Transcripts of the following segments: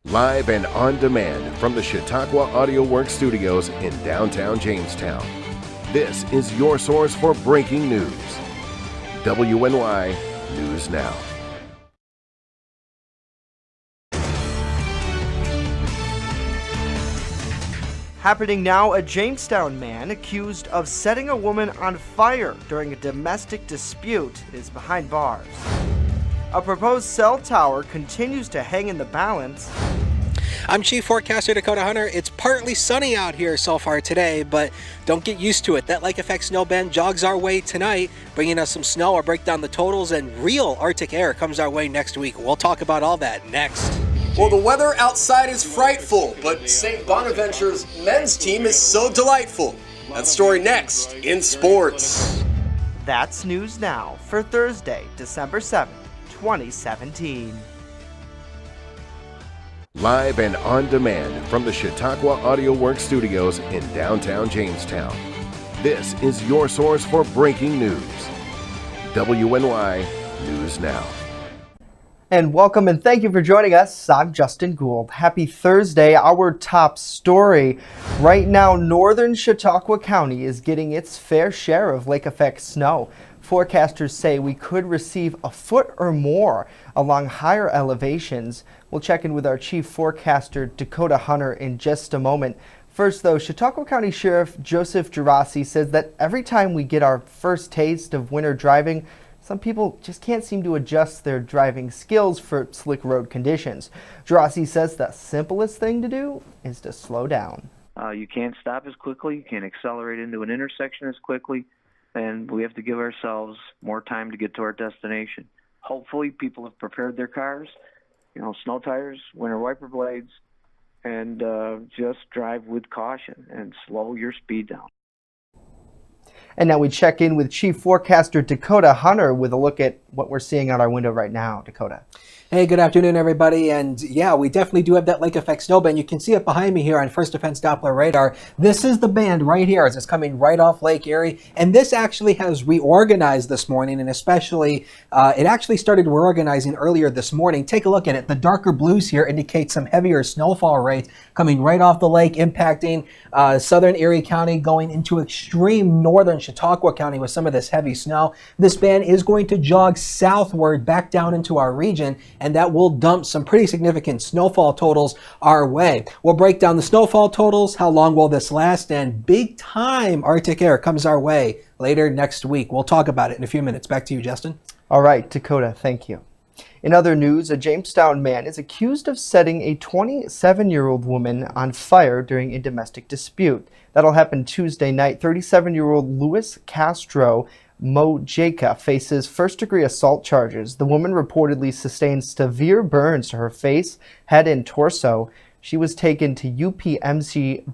Live and on demand from the Chautauqua Audio Works studios in downtown Jamestown. This is your source for breaking news. WNY News Now. Happening now, a Jamestown man accused of setting a woman on fire during a domestic dispute is behind bars. A proposed cell tower continues to hang in the balance. I'm Chief Forecaster Dakota Hunter. It's partly sunny out here so far today, but don't get used to it. That lake effect snow band jogs our way tonight, bringing us some snow. I'll break down the totals, and real Arctic air comes our way next week. We'll talk about all that next. Well, the weather outside is frightful, but St. Bonaventure's men's team is so delightful. That story next in sports. That's News Now for Thursday, December 7th, 2017. Live and on demand from the Chautauqua Audio Works studios in downtown Jamestown. This is your source for breaking news. WNY News Now. And welcome and thank you for joining us. I'm Justin Gould. Happy Thursday. Our top story. Right now, northern Chautauqua County is getting its fair share of lake effect snow. Forecasters say we could receive a foot or more along higher elevations. We'll check in with our chief forecaster, Dakota Hunter, in just a moment. First, though, Chautauqua County Sheriff Joseph Gerasi says that every time we get our first taste of winter driving, some people just can't seem to adjust their driving skills for slick road conditions. Gerasi says the simplest thing to do is to slow down. You can't stop as quickly, you can't accelerate into an intersection as quickly, and we have to give ourselves more time to get to our destination. Hopefully people have prepared their cars, snow tires, winter wiper blades, and just drive with caution and slow your speed down. And now we check in with Chief Forecaster Dakota Hunter with a look at what we're seeing out our window right now. Dakota. Hey, good afternoon, everybody. And yeah, we definitely do have that lake effect snow band. You can see it behind me here on First Defense Doppler radar. This is the band right here as it's coming right off Lake Erie. And this actually has reorganized this morning, and especially it actually started reorganizing earlier this morning. Take a look at it. The darker blues here indicate some heavier snowfall rates coming right off the lake, impacting southern Erie County, going into extreme northern Chautauqua County with some of this heavy snow. This band is going to jog southward back down into our region, and that will dump some pretty significant snowfall totals our way. We'll break down the snowfall totals, how long will this last, and big time Arctic air comes our way later next week. We'll talk about it in a few minutes. Back to you, Justin. All right, Dakota, thank you. In other news, a Jamestown man is accused of setting a 27-year-old woman on fire during a domestic dispute. That'll happen Tuesday night. 37-year-old Luis Castro Mojica faces first-degree assault charges. The woman reportedly sustained severe burns to her face, head, and torso. She was taken to UPMC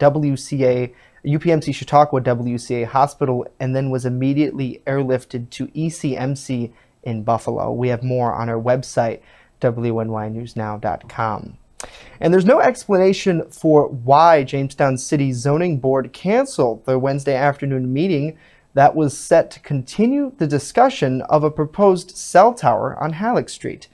Chautauqua WCA Hospital and then was immediately airlifted to ECMC in Buffalo. We have more on our website, WNYNewsNow.com. And there's no explanation for why Jamestown City Zoning Board canceled their Wednesday afternoon meeting that was set to continue the discussion of a proposed cell tower on Halleck Street.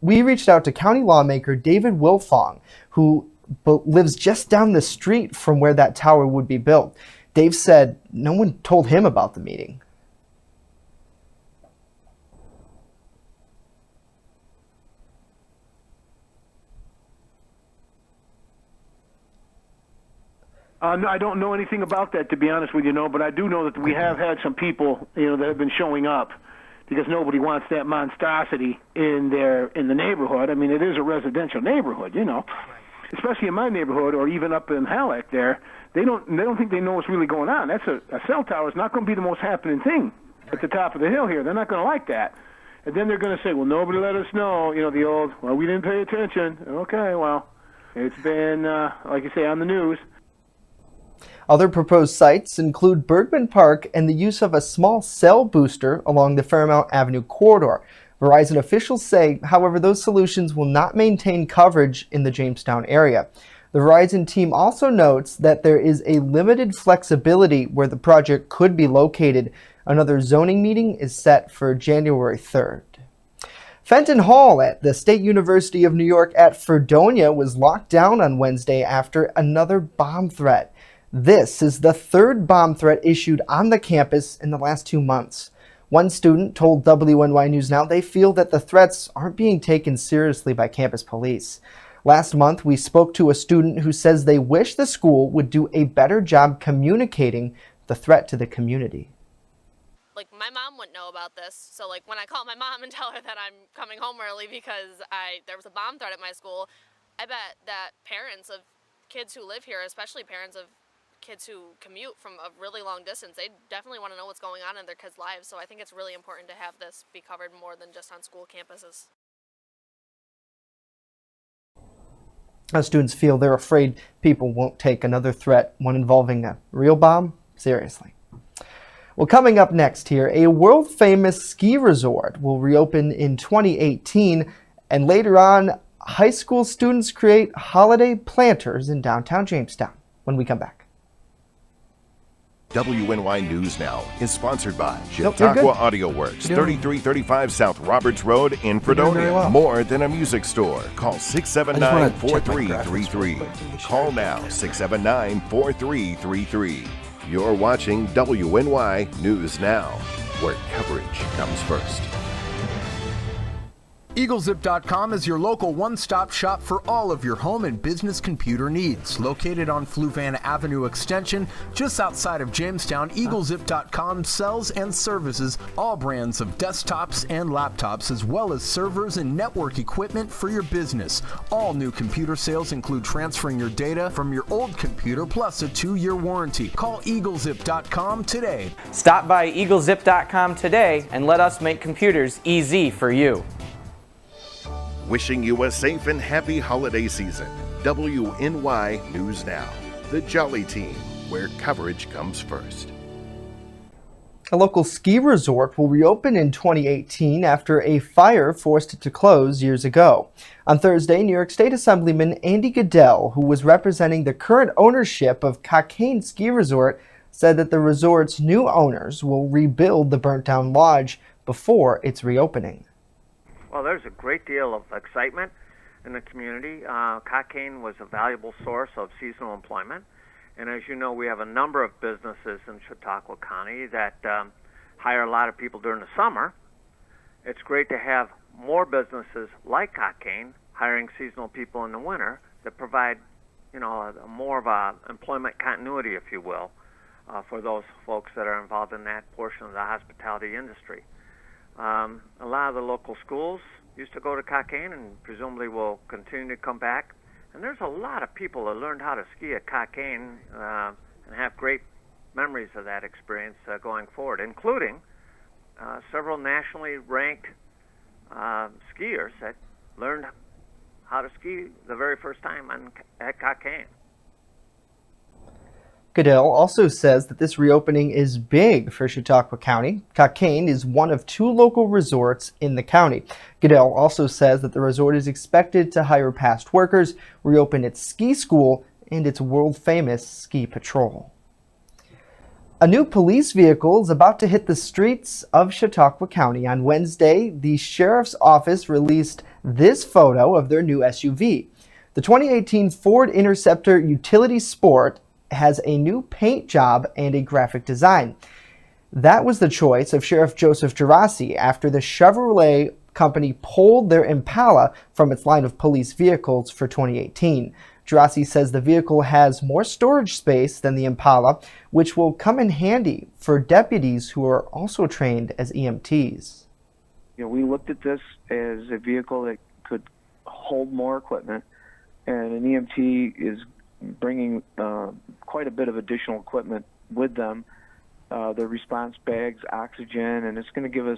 We reached out to county lawmaker David Wilfong, who lives just down the street from where that tower would be built. Dave said no one told him about the meeting. No, I don't know anything about that, to be honest with you, but I do know that we have had some people, that have been showing up because nobody wants that monstrosity in the neighborhood. I mean, it is a residential neighborhood, especially in my neighborhood or even up in Halleck there. They don't think they know what's really going on. That's a cell tower is not going to be the most happening thing at the top of the hill here. They're not going to like that. And then they're going to say, well, nobody let us know, the old, well, we didn't pay attention. Okay, well, it's been, like you say, on the news. Other proposed sites include Bergman Park and the use of a small cell booster along the Fairmount Avenue corridor. Verizon officials say, however, those solutions will not maintain coverage in the Jamestown area. The Verizon team also notes that there is a limited flexibility where the project could be located. Another zoning meeting is set for January 3rd. Fenton Hall at the State University of New York at Fredonia was locked down on Wednesday after another bomb threat. This is the third bomb threat issued on the campus in the last 2 months. One student told WNY News Now they feel that the threats aren't being taken seriously by campus police. Last month, we spoke to a student who says they wish the school would do a better job communicating the threat to the community. Like, my mom wouldn't know about this, so like when I call my mom and tell her that I'm coming home early because there was a bomb threat at my school, I bet that parents of kids who live here, especially parents of kids who commute from a really long distance, they definitely want to know what's going on in their kids' lives. So I think it's really important to have this be covered more than just on school campuses. Students feel they're afraid people won't take another threat, one involving a real bomb, seriously. Well, coming up next here, a world-famous ski resort will reopen in 2018, and later on, high school students create holiday planters in downtown Jamestown. When we come back. WNY News Now is sponsored by Nope, you're good. Chautauqua Audio Works, 3335 South Roberts Road in doing very Fredonia. well. More than a music store. Call I just wanna check my graphics real 679-4333. quick to be sure. Call now, 679-4333. You're watching WNY News Now, where coverage comes first. EagleZip.com is your local one-stop shop for all of your home and business computer needs. Located on Fluvan Avenue Extension, just outside of Jamestown, EagleZip.com sells and services all brands of desktops and laptops, as well as servers and network equipment for your business. All new computer sales include transferring your data from your old computer plus a 2-year warranty. Call EagleZip.com today. Stop by EagleZip.com today and let us make computers easy for you. Wishing you a safe and happy holiday season. WNY News Now, the Jolly Team, where coverage comes first. A local ski resort will reopen in 2018 after a fire forced it to close years ago. On Thursday, New York State Assemblyman Andy Goodell, who was representing the current ownership of Cockaigne Ski Resort, said that the resort's new owners will rebuild the burnt-down lodge before its reopening. Well, there's a great deal of excitement in the community. Cockaigne was a valuable source of seasonal employment. And as you know, we have a number of businesses in Chautauqua County that hire a lot of people during the summer. It's great to have more businesses like Cockaigne hiring seasonal people in the winter that provide, more of a employment continuity, if you will, for those folks that are involved in that portion of the hospitality industry. A lot of the local schools used to go to Cockaigne and presumably will continue to come back. And there's a lot of people that learned how to ski at Cockaigne and have great memories of that experience going forward, including several nationally ranked skiers that learned how to ski the very first time at Cockaigne. Goodell also says that this reopening is big for Chautauqua County. Cockaigne is one of 2 local resorts in the county. Goodell also says that the resort is expected to hire past workers, reopen its ski school, and its world-famous ski patrol. A new police vehicle is about to hit the streets of Chautauqua County. On Wednesday, the sheriff's office released this photo of their new SUV. The 2018 Ford Interceptor Utility Sport has a new paint job and a graphic design. That was the choice of Sheriff Joseph Gerasi after the Chevrolet company pulled their Impala from its line of police vehicles for 2018. Gerasi says the vehicle has more storage space than the Impala, which will come in handy for deputies who are also trained as EMTs. We looked at this as a vehicle that could hold more equipment, and an EMT is bringing quite a bit of additional equipment with them, their response bags, oxygen, and it's going to give us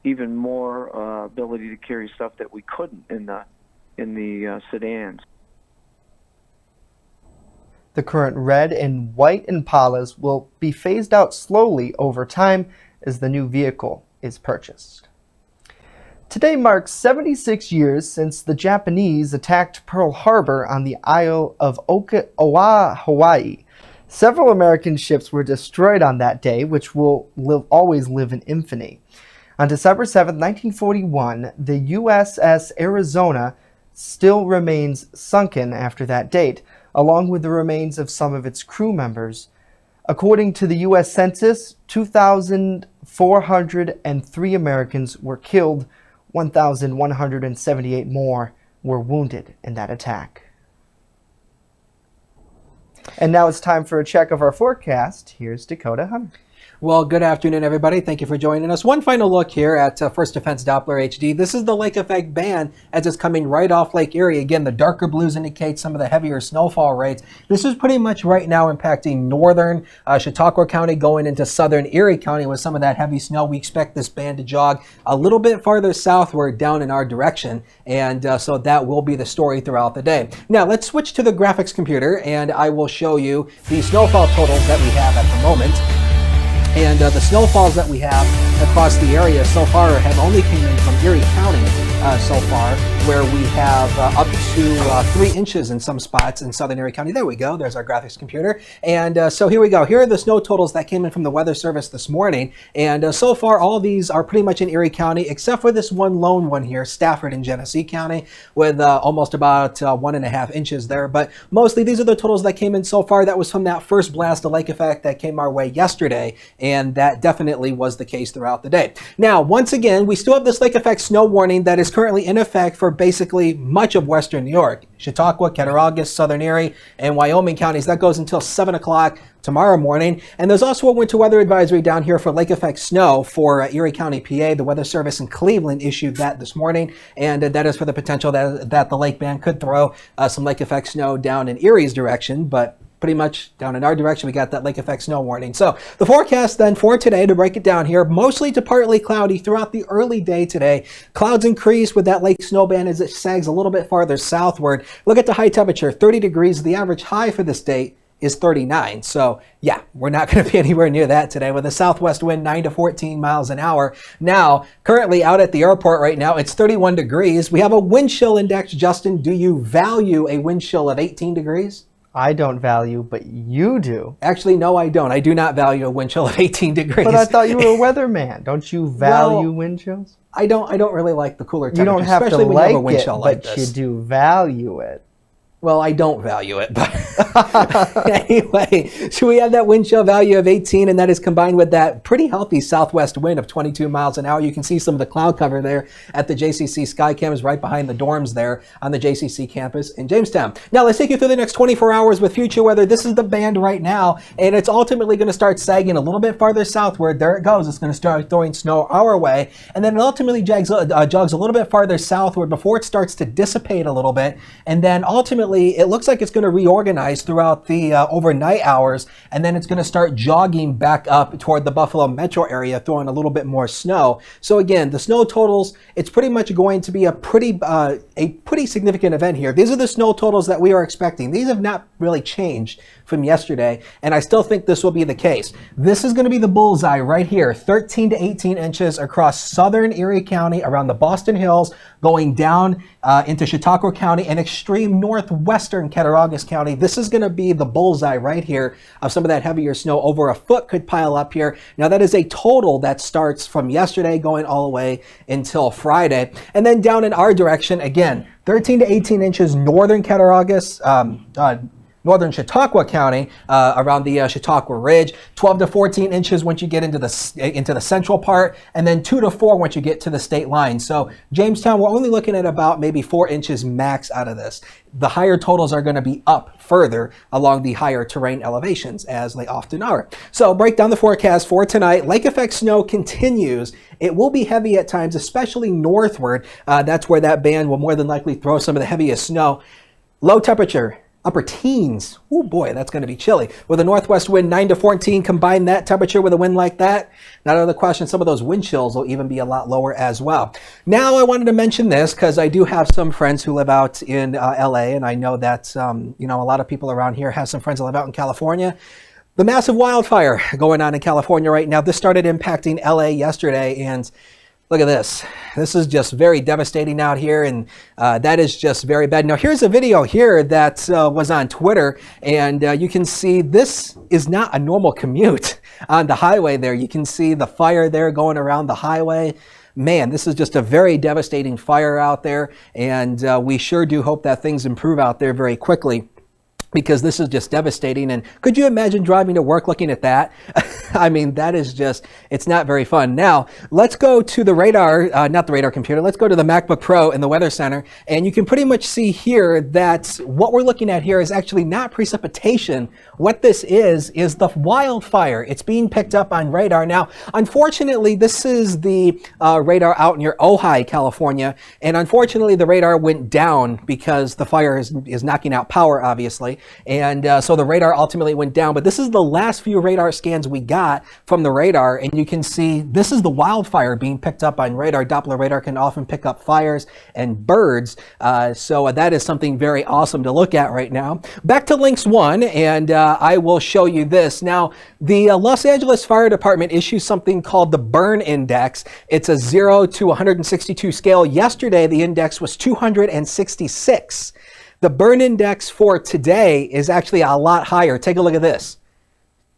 even more ability to carry stuff that we couldn't in the sedans. The current red and white Impalas will be phased out slowly over time as the new vehicle is purchased. Today marks 76 years since the Japanese attacked Pearl Harbor on the Isle of Oahu, Hawaii. Several American ships were destroyed on that day, which will always live in infamy. On December 7, 1941, the USS Arizona still remains sunken after that date, along with the remains of some of its crew members. According to the U.S. Census, 2,403 Americans were killed, 1,178 more were wounded in that attack. And now it's time for a check of our forecast. Here's Dakota Hunter. Well, good afternoon, everybody. Thank you for joining us. One final look here at First Defense Doppler HD. This is the lake effect band as it's coming right off Lake Erie. Again, the darker blues indicate some of the heavier snowfall rates. This is pretty much right now impacting northern Chautauqua County going into southern Erie County with some of that heavy snow. We expect this band to jog a little bit farther southward down in our direction, and so that will be the story throughout the day. Now, let's switch to the graphics computer, and I will show you the snowfall totals that we have at the moment. And the snowfalls that we have across the area so far have only came in from Erie County so far, where we have up to 3 inches in some spots in southern Erie County. There we go. There's our graphics computer. And so here we go. Here are the snow totals that came in from the Weather Service this morning. And so far, all these are pretty much in Erie County, except for this one lone one here, Stafford in Genesee County, with almost about 1.5 inches there. But mostly, these are the totals that came in so far. That was from that first blast of lake effect that came our way yesterday. And that definitely was the case throughout the day. Now, once again, we still have this lake effect snow warning that is currently in effect for basically much of western New York. Chautauqua, Cattaraugus, southern Erie, and Wyoming counties. That goes until 7 o'clock tomorrow morning. And there's also a winter weather advisory down here for lake effect snow for Erie County, PA. The Weather Service in Cleveland issued that this morning, and that is for the potential that the lake band could throw some lake effect snow down in Erie's direction, but pretty much down in our direction, we got that lake effect snow warning. So the forecast then for today, to break it down here, mostly to partly cloudy throughout the early day today. Clouds increase with that lake snow band as it sags a little bit farther southward. Look at the high temperature, 30 degrees. The average high for this day is 39. So yeah, we're not going to be anywhere near that today with a southwest wind 9 to 14 miles an hour. Now, currently out at the airport right now, it's 31 degrees. We have a wind chill index. Justin, do you value a wind chill of 18 degrees? I don't value, but you do. Actually, no, I don't. I do not value a wind chill of 18 degrees. But I thought you were a weatherman. Don't you value wind chills? I don't really like the cooler temperatures. You don't have especially to when like you have a wind it, chill but like this. you do value it. Well, I don't value it, but anyway, so we have that wind chill value of 18, and that is combined with that pretty healthy southwest wind of 22 miles an hour. You can see some of the cloud cover there at the JCC Skycams right behind the dorms there on the JCC campus in Jamestown. Now, let's take you through the next 24 hours with future weather. This is the band right now, and it's ultimately going to start sagging a little bit farther southward. There it goes. It's going to start throwing snow our way, and then it ultimately jogs a little bit farther southward before it starts to dissipate a little bit, and then ultimately it looks like it's going to reorganize throughout the overnight hours, and then it's going to start jogging back up toward the Buffalo metro area, throwing a little bit more snow. So again, the snow totals, it's pretty much going to be a pretty significant event here. These are the snow totals that we are expecting. These have not really changed from yesterday, and I still think this will be the case. This is going to be the bullseye right here, 13 to 18 inches across southern Erie County, around the Boston Hills, going down into Chautauqua County and extreme northwestern Cattaraugus County. This is going to be the bullseye right here of some of that heavier snow. Over a foot could pile up here. Now that is a total that starts from yesterday going all the way until Friday. And then down in our direction, again, 13 to 18 inches northern Cattaraugus, northern Chautauqua County, around the Chautauqua Ridge, 12 to 14 inches once you get into the central part, and then 2 to 4 once you get to the state line. So Jamestown, we're only looking at about maybe 4 inches max out of this. The higher totals are going to be up further along the higher terrain elevations, as they often are. So break down the forecast for tonight. Lake effect snow continues. It will be heavy at times, especially northward. That's where that band will more than likely throw some of the heaviest snow. Low temperature, upper teens. Oh boy, that's going to be chilly. With a northwest wind 9 to 14, combine that temperature with a wind like that, not out of the question, some of those wind chills will even be a lot lower as well. Now I wanted to mention this because I do have some friends who live out in LA, and I know that a lot of people around here have some friends that live out in California. The massive wildfire going on in California right now, this started impacting LA yesterday, and Look at this. This is just very devastating out here, and that is just very bad. Now, here's a video here that was on Twitter, and you can see this is not a normal commute on the highway there. You can see the fire there going around the highway. Man, this is just a very devastating fire out there, and we sure do hope that things improve out there very quickly, because this is just devastating. And could you imagine driving to work looking at that? I mean, that is just, it's not very fun. Now, let's go to the radar, not the radar computer, let's go to the MacBook Pro in the Weather Center. And you can pretty much see here that what we're looking at here is actually not precipitation. What this is the wildfire. It's being picked up on radar. Now, unfortunately, this is the radar out near Ojai, California. And unfortunately, the radar went down because the fire is knocking out power, obviously. And so the radar ultimately went down. But this is the last few radar scans we got from the radar. And you can see this is the wildfire being picked up on radar. Doppler radar can often pick up fires and birds. So that is something very awesome to look at right now. Back to Lynx One, and I will show you this. Now, the Los Angeles Fire Department issues something called the burn index. It's a 0 to 162 scale. Yesterday, the index was 266. The burn index for today is actually a lot higher. Take a look at this.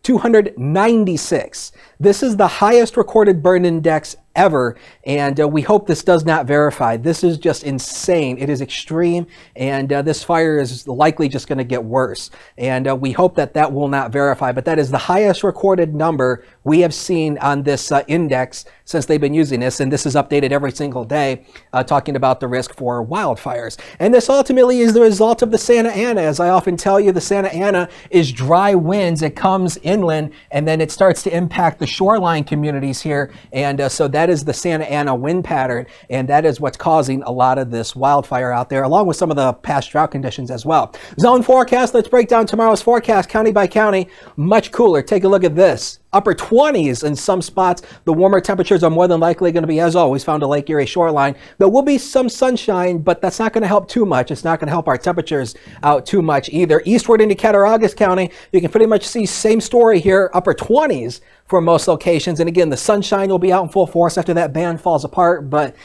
296. This is the highest recorded burn index ever, and we hope this does not verify. This is just insane. It is extreme, and this fire is likely just going to get worse. And we hope that that will not verify, but that is the highest recorded number we have seen on this index since they've been using this, and this is updated every single day, talking about the risk for wildfires. And this ultimately is the result of the Santa Ana. As I often tell you, the Santa Ana is dry winds. It comes inland, and then it starts to impact the shoreline communities here, and so that is the Santa Ana wind pattern, and that is what's causing a lot of this wildfire out there, along with some of the past drought conditions as well. Zone forecast, let's break down tomorrow's forecast county by county. Much cooler. Take a look at this. Upper 20s in some spots. The warmer temperatures are more than likely going to be, as always, found to Lake Erie shoreline. There will be some sunshine, but that's not going to help too much. It's not going to help our temperatures out too much either. Eastward into Cattaraugus County, you can pretty much see same story here, upper 20s for most locations. And again, the sunshine will be out in full force after that band falls apart, but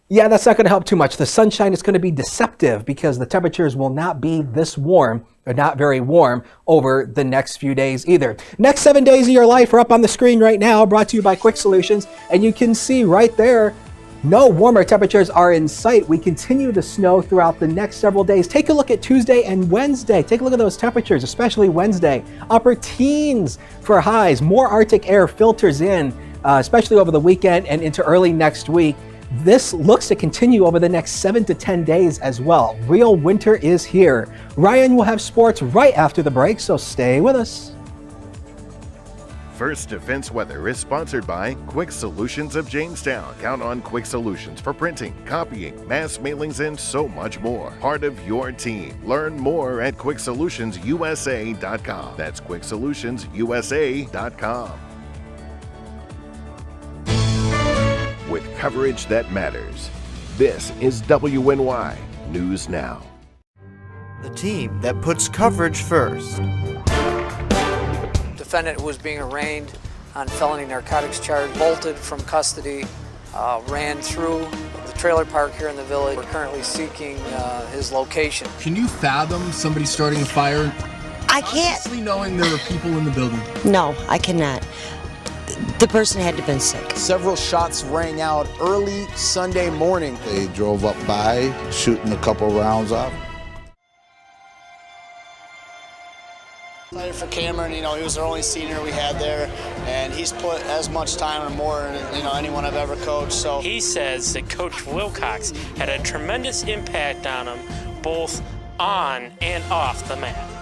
yeah, that's not going to help too much. The sunshine is going to be deceptive because the temperatures will not be this warm, or not very warm, over the next few days either. Next 7 days of your life are up on the screen right now, brought to you by Quick Solutions. And you can see right there, no warmer temperatures are in sight. We continue to snow throughout the next several days. Take a look at Tuesday and Wednesday. Take a look at those temperatures, especially Wednesday. Upper teens for highs. More Arctic air filters in, especially over the weekend and into early next week. This looks to continue over the next 7 to 10 days as well. Real winter is here. Ryan will have sports right after the break, so stay with us. First Defense Weather is sponsored by Quick Solutions of Jamestown. Count on Quick Solutions for printing, copying, mass mailings, and so much more. Part of your team. Learn more at QuickSolutionsUSA.com. That's QuickSolutionsUSA.com. With coverage that matters, this is WNY News Now. The team that puts coverage first. Defendant who was being arraigned on felony narcotics charge bolted from custody, ran through the trailer park here in the village. We're currently seeking his location. Can you fathom somebody starting a fire? I can't. Honestly, knowing there were people in the building. No, I cannot. The person had to have been sick. Several shots rang out early Sunday morning. They drove up by, shooting a couple rounds off. Excited for Cameron, he was our only senior we had there, and he's put as much time or more than anyone I've ever coached. So he says that Coach Wilcox had a tremendous impact on him, both on and off the mat.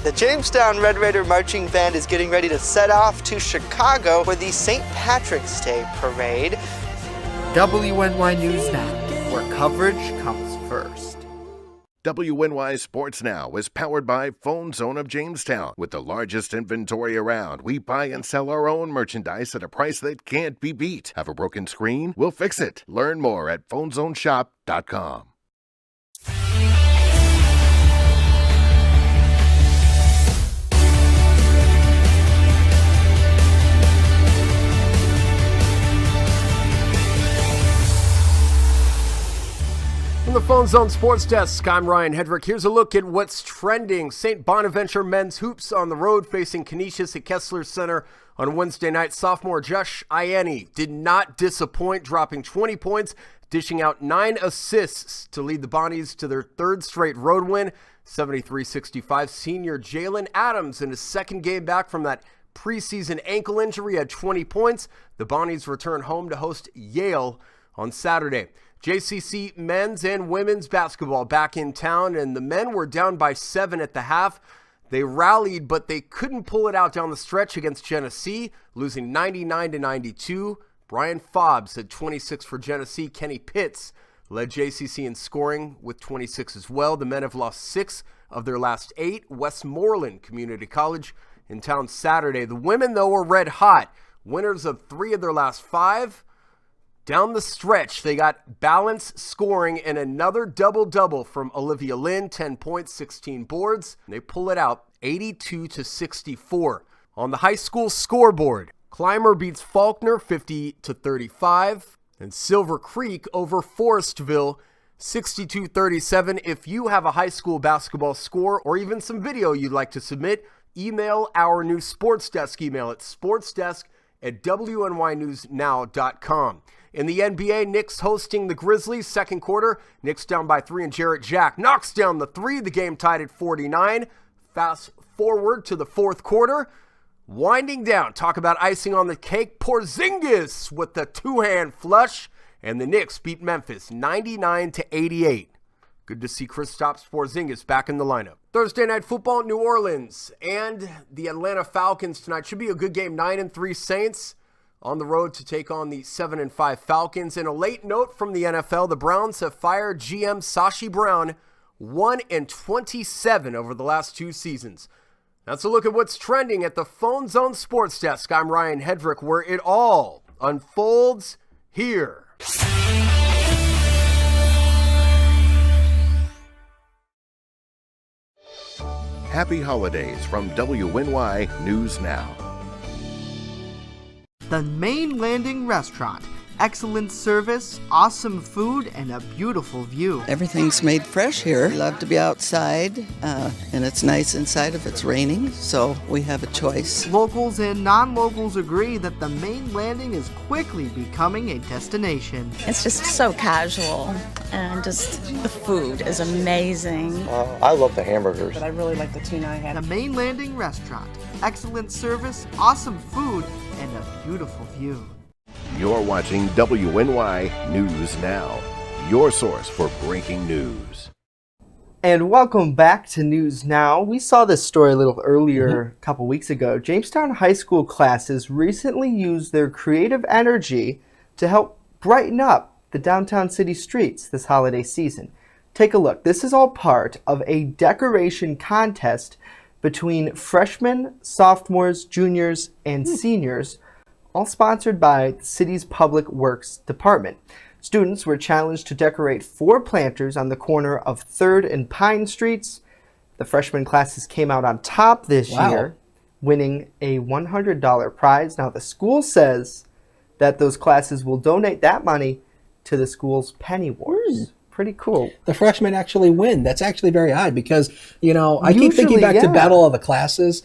The Jamestown Red Raider Marching Band is getting ready to set off to Chicago for the St. Patrick's Day Parade. WNY News Now, where coverage comes first. WNY Sports Now is powered by Phone Zone of Jamestown. With the largest inventory around, we buy and sell our own merchandise at a price that can't be beat. Have a broken screen? We'll fix it. Learn more at PhoneZoneShop.com. the Phone Zone Sports Desk, I'm Ryan Hedrick. Here's a look at what's trending. St. Bonaventure men's hoops on the road facing Canisius at Kessler Center on Wednesday night. Sophomore Josh Ianni did not disappoint, dropping 20 points, dishing out 9 assists to lead the Bonnies to their third straight road win, 73-65. Senior Jalen Adams, in his second game back from that preseason ankle injury, had 20 points. The Bonnies return home to host Yale on Saturday. JCC men's and women's basketball back in town, and the men were down by 7 at the half. They rallied, but they couldn't pull it out down the stretch against Genesee, losing 99-92. Brian Fobbs had 26 for Genesee. Kenny Pitts led JCC in scoring with 26 as well. The men have lost 6 of their last 8. Westmoreland Community College in town Saturday. The women, though, were red hot. Winners of 3 of their last 5. Down the stretch, they got balance scoring and another double-double from Olivia Lynn, 10 points, 16 boards. They pull it out 82-64. On the high school scoreboard, Clymer beats Faulkner 50-35, and Silver Creek over Forestville 62-37. If you have a high school basketball score or even some video you'd like to submit, email our new Sports Desk email at sportsdesk@wnynewsnow.com. In the NBA, Knicks hosting the Grizzlies, second quarter. Knicks down by 3, and Jarrett Jack knocks down the 3. The game tied at 49. Fast forward to the fourth quarter. Winding down, talk about icing on the cake. Porzingis with the two-hand flush, and the Knicks beat Memphis 99-88. Good to see Kristaps Porzingis back in the lineup. Thursday night football, New Orleans and the Atlanta Falcons tonight. Should be a good game. 9-3 Saints on the road to take on the 7-5 Falcons. And a late note from the NFL, the Browns have fired GM Sashi Brown, 1-27 over the last 2 seasons. That's a look at what's trending at the Phone Zone Sports Desk. I'm Ryan Hedrick, where it all unfolds here. Happy holidays from WNY News Now. The Main Landing Restaurant. Excellent service, awesome food, and a beautiful view. Everything's made fresh here. We love to be outside, and it's nice inside if it's raining, so we have a choice. Locals and non-locals agree that the Main Landing is quickly becoming a destination. It's just so casual, and just the food is amazing. I love the hamburgers. But I really like the tuna I had. The Main Landing Restaurant. Excellent service, awesome food, and a beautiful view. You're watching WNY News Now, your source for breaking news. And welcome back to News Now. We saw this story a little earlier, a couple weeks ago. Jamestown High School classes recently used their creative energy to help brighten up the downtown city streets this holiday season. Take a look. This is all part of a decoration contest between freshmen, sophomores, juniors, and seniors, all sponsored by the city's Public Works Department. Students were challenged to decorate 4 planters on the corner of 3rd and Pine Streets. The freshman classes came out on top this year, winning a $100 prize. Now, the school says that those classes will donate that money to the school's Penny Wars. Pretty cool. The freshmen actually win. That's actually very odd because, I keep thinking back to Battle of the Classes.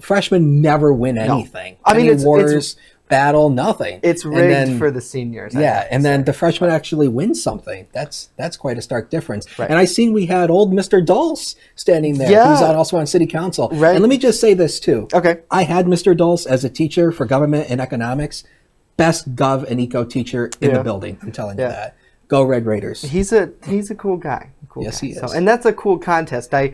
Freshmen never win anything. I mean, it's Wars, Battle, nothing. It's rigged for the seniors. Then the freshmen actually win something. That's quite a stark difference. Right. And I seen we had old Mr. Dulce standing there. Yeah. He's also on city council. Right. And let me just say this too. Okay. I had Mr. Dulce as a teacher for government and economics. Best gov and eco teacher in the building. I'm telling you that. Go Red Raiders. He's a cool guy. Yes, he is. So, and that's a cool contest. I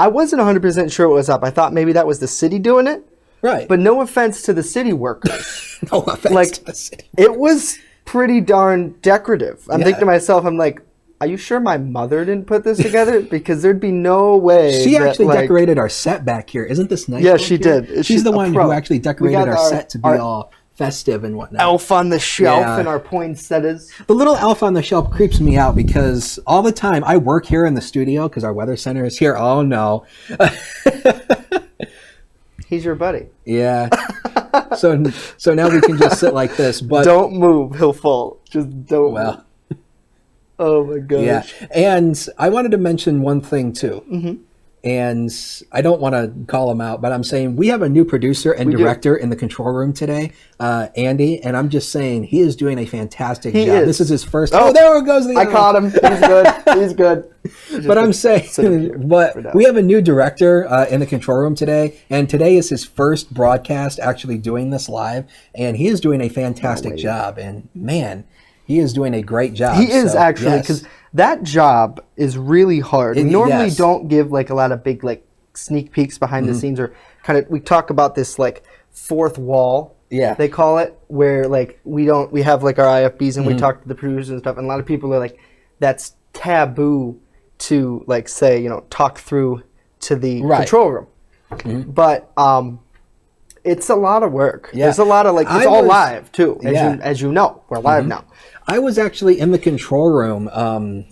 wasn't 100% sure what was up. I thought maybe that was the city doing it. Right. But no offense to the city workers. No offense to the city. It was pretty darn decorative. I'm thinking to myself, I'm like, are you sure my mother didn't put this together? Because there'd be no way. She actually decorated our set back here. Isn't this nice? Yeah, she did. She's the one who actually decorated our set to be all festive and whatnot. Elf on the shelf and our poinsettias. The little elf on the shelf creeps me out because all the time I work here in the studio because our weather center is here. Oh no. He's your buddy. Yeah. So now we can just sit like this, but don't move, he'll fall. Just don't. Well. Oh my gosh. Yeah, and I wanted to mention one thing too. Mm-hmm. And I don't want to call him out, but I'm saying we have a new producer and director in the control room today, Andy, and I'm just saying he is doing a fantastic job. This is his first. Oh, there goes the. I caught him. He's good. He's good. But I'm saying, but we have a new director in the control room today, and today is his first broadcast actually doing this live, and he is doing a fantastic job. And man, he is doing a great job. He is actually, because that job is really hard. We normally yes. don't give like a lot of big like sneak peeks behind the scenes, or kind of we talk about this like fourth wall. Yeah, they call it, where like we have like our IFBs and we talk to the producers and stuff, and a lot of people are like, that's taboo to like say, talk through to the control room. But it's a lot of work. Yeah. There's a lot of it's all live too, as you know. We're live now. I was actually in the control room.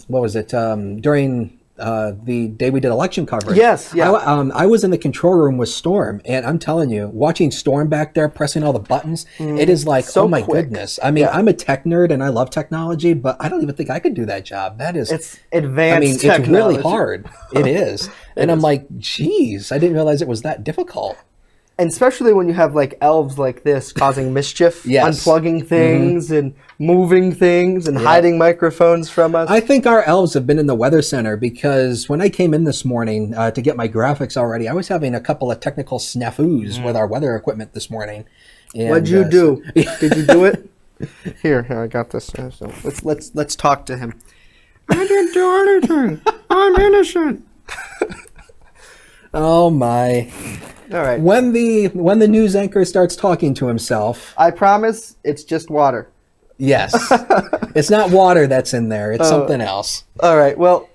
What was it? During the day we did election coverage. Yes, yeah. I was in the control room with Storm, and I'm telling you, watching Storm back there pressing all the buttons, it is like, so oh my quick. goodness. I mean, I'm a tech nerd and I love technology, but I don't even think I could do that job. It's advanced it's really hard. It is. And I'm like, geez, I didn't realize it was that difficult. And especially when you have like elves like this causing mischief, unplugging things and moving things and hiding microphones from us. I think our elves have been in the weather center, because when I came in this morning to get my graphics already, I was having a couple of technical snafus with our weather equipment this morning. And, what'd you do? Did you do it? Here, I got this. So let's talk to him. I didn't do anything. I'm innocent. Oh my. All right. When the news anchor starts talking to himself, I promise it's just water. Yes. It's not water that's in there. It's something else. All right. Well,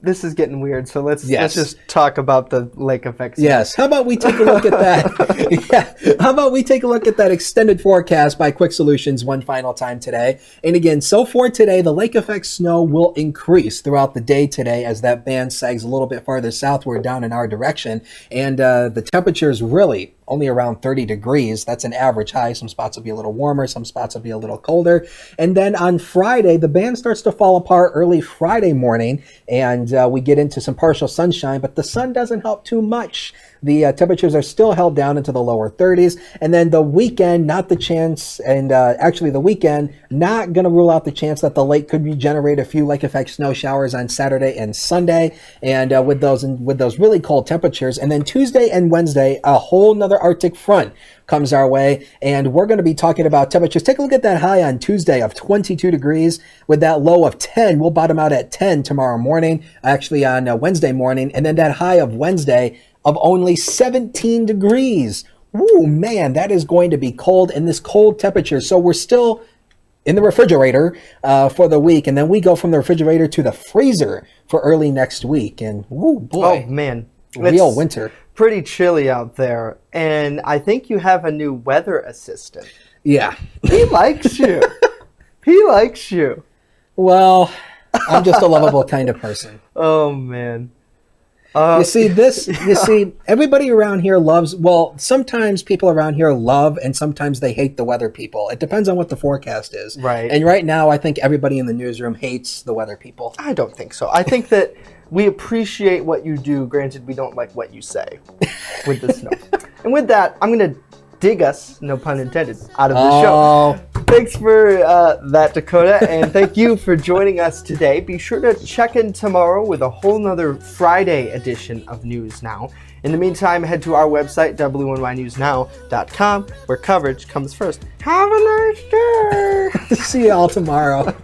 this is getting weird, so let's just talk about the lake effect. Yes. How about we take a look at that? How about we take a look at that extended forecast by Quick Solutions one final time today? And again, so for today, the lake effect snow will increase throughout the day today as that band sags a little bit farther southward down in our direction. And the temperature is really only around 30 degrees. That's an average high. Some spots will be a little warmer. Some spots will be a little colder. And then on Friday, the band starts to fall apart early Friday morning, and we get into some partial sunshine, but the sun doesn't help too much. The temperatures are still held down into the lower 30s. And then the weekend, not the chance, and actually the weekend, not going to rule out the chance that the lake could regenerate a few lake effect snow showers on Saturday and Sunday, and with those really cold temperatures. And then Tuesday and Wednesday, a whole nother Arctic front comes our way, and we're going to be talking about temperatures. Take a look at that high on Tuesday of 22 degrees with that low of 10. We'll bottom out at 10 tomorrow morning, actually on Wednesday morning, and then that high of Wednesday of only 17 degrees. Ooh, man, that is going to be cold in this cold temperature. So we're still in the refrigerator for the week, and then we go from the refrigerator to the freezer for early next week. And ooh, boy, oh man, real winter. Pretty chilly out there, and I think you have a new weather assistant. Yeah, he likes you. He likes you. Well, I'm just a lovable kind of person. Oh man. You see, everybody around here loves, well, sometimes people around here love and sometimes they hate the weather people. It depends on what the forecast is. Right. And right now, I think everybody in the newsroom hates the weather people. I don't think so. I think that we appreciate what you do. Granted, we don't like what you say with the snow. And with that, I'm going to dig us, no pun intended, out of the show. Thanks for that, Dakota, and thank you for joining us today. Be sure to check in tomorrow with a whole nother Friday edition of News Now. In the meantime, head to our website, WNYNewsNow.com, where coverage comes first. Have a nice day! See you all tomorrow.